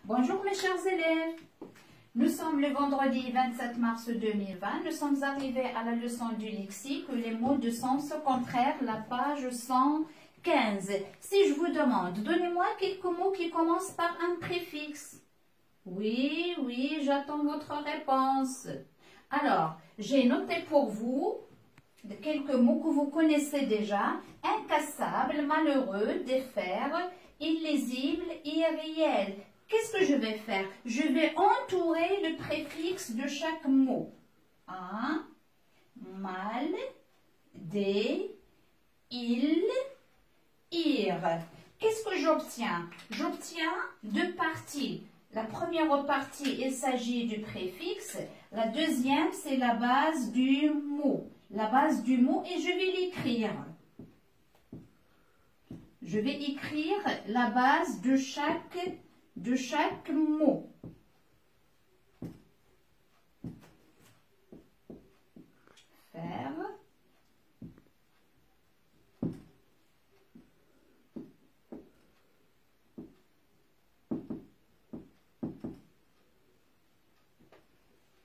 Bonjour mes chers élèves, nous sommes le vendredi 27 mars 2020, nous sommes arrivés à la leçon du lexique, les mots de sens contraire, la page 115. Si je vous demande, donnez-moi quelques mots qui commencent par un préfixe. Oui, j'attends votre réponse. Alors, j'ai noté pour vous quelques mots que vous connaissez déjà, incassable, malheureux, défaire, illisible, irréel. Qu'est-ce que je vais faire? Je vais entourer le préfixe de chaque mot. Un, mal, des, il, ir. Qu'est-ce que j'obtiens? J'obtiens deux parties. La première partie, il s'agit du préfixe. La deuxième, c'est la base du mot. La base du mot, et je vais l'écrire. Je vais écrire la base de chaque mot. Faire.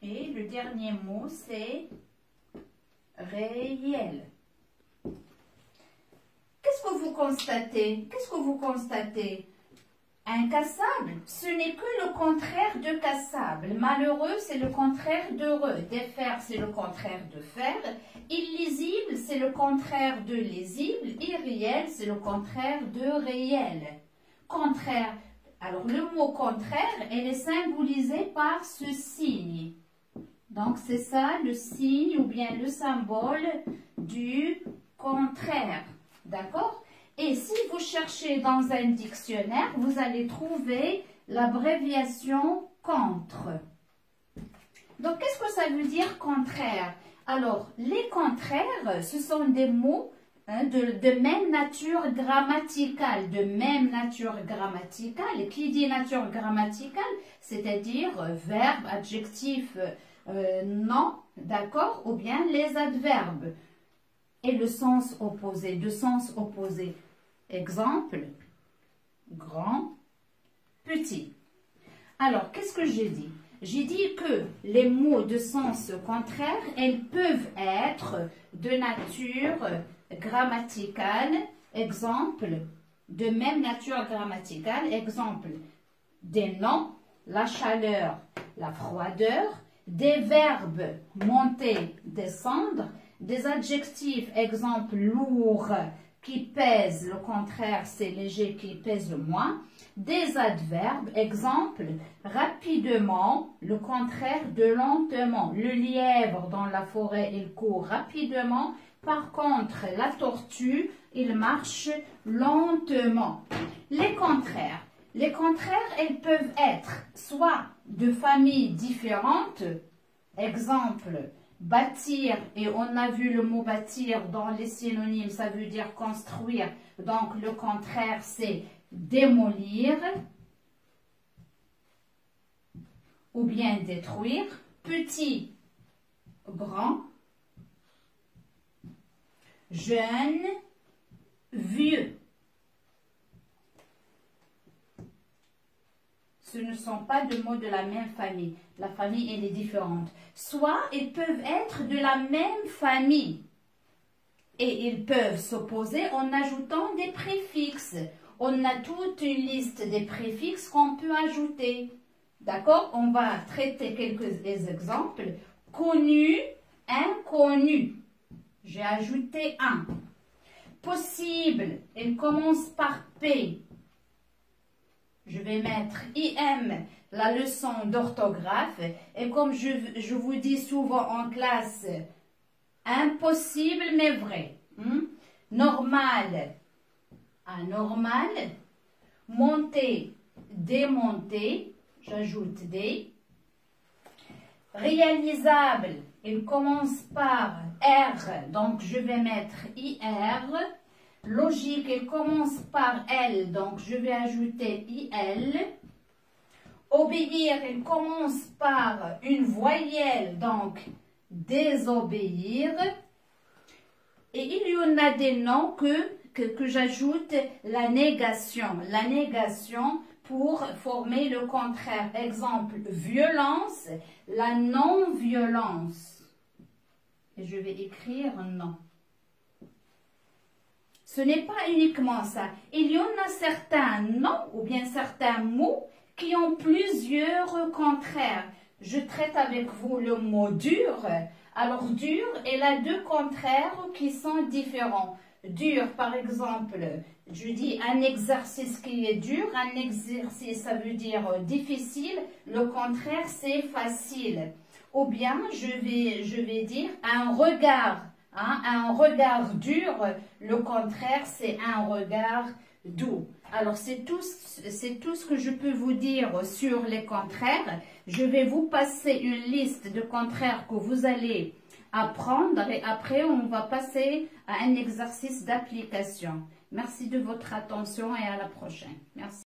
Et le dernier mot, c'est réel. Qu'est-ce que vous constatez? Qu'est-ce que vous constatez? Incassable, ce n'est que le contraire de cassable. Malheureux, c'est le contraire d'heureux. Défaire, c'est le contraire de faire. Illisible, c'est le contraire de lisible. Irréel, c'est le contraire de réel. Contraire. Alors, le mot contraire, elle est symbolisé par ce signe. Donc, c'est ça le signe ou bien le symbole du contraire. D'accord? Et si vous cherchez dans un dictionnaire, vous allez trouver l'abréviation contre. Donc, qu'est-ce que ça veut dire contraire? Alors, les contraires, ce sont des mots de même nature grammaticale. De même nature grammaticale. Qui dit nature grammaticale? C'est-à-dire verbe, adjectif, nom, d'accord? Ou bien les adverbes. Et le sens opposé, de sens opposé. Exemple, grand, petit. Alors, qu'est-ce que j'ai dit? J'ai dit que les mots de sens contraire, elles peuvent être de nature grammaticale. Exemple, de même nature grammaticale. Exemple, des noms, la chaleur, la froideur. Des verbes, monter, descendre. Des adjectifs, exemple, lourd, qui pèse, le contraire, c'est léger, qui pèse le moins. Des adverbes, exemple, rapidement, le contraire de lentement. Le lièvre dans la forêt, il court rapidement. Par contre, la tortue, il marche lentement. Les contraires, elles peuvent être soit de familles différentes, exemple, bâtir, et on a vu le mot bâtir dans les synonymes, ça veut dire construire. Donc, le contraire, c'est démolir ou bien détruire. Petit, grand, jeune, vieux. Ce ne sont pas deux mots de la même famille. La famille, elle est différente. Soit ils peuvent être de la même famille. Et ils peuvent s'opposer en ajoutant des préfixes. On a toute une liste des préfixes qu'on peut ajouter. D'accord? On va traiter quelques exemples. Connu, inconnu. J'ai ajouté un. Possible, elle commence par P. Je vais mettre IM, la leçon d'orthographe. Et comme je vous dis souvent en classe, impossible mais vrai. Normal, anormal. Monter, démonter. J'ajoute des. Réalisable, il commence par R. Donc je vais mettre IR. Logique, elle commence par L, donc je vais ajouter IL. Obéir, elle commence par une voyelle, donc désobéir. Et il y en a des noms que j'ajoute la négation. La négation pour former le contraire. Exemple, violence, la non-violence. Et je vais écrire non. Ce n'est pas uniquement ça. Il y en a certains noms ou bien certains mots qui ont plusieurs contraires. Je traite avec vous le mot dur. Alors, dur, il a deux contraires qui sont différents. Dur, par exemple, je dis un exercice qui est dur. Un exercice, ça veut dire difficile. Le contraire, c'est facile. Ou bien, je vais dire un regard. Hein, un regard dur, le contraire, c'est un regard doux. Alors, c'est tout ce que je peux vous dire sur les contraires. Je vais vous passer une liste de contraires que vous allez apprendre et après, on va passer à un exercice d'application. Merci de votre attention et à la prochaine. Merci.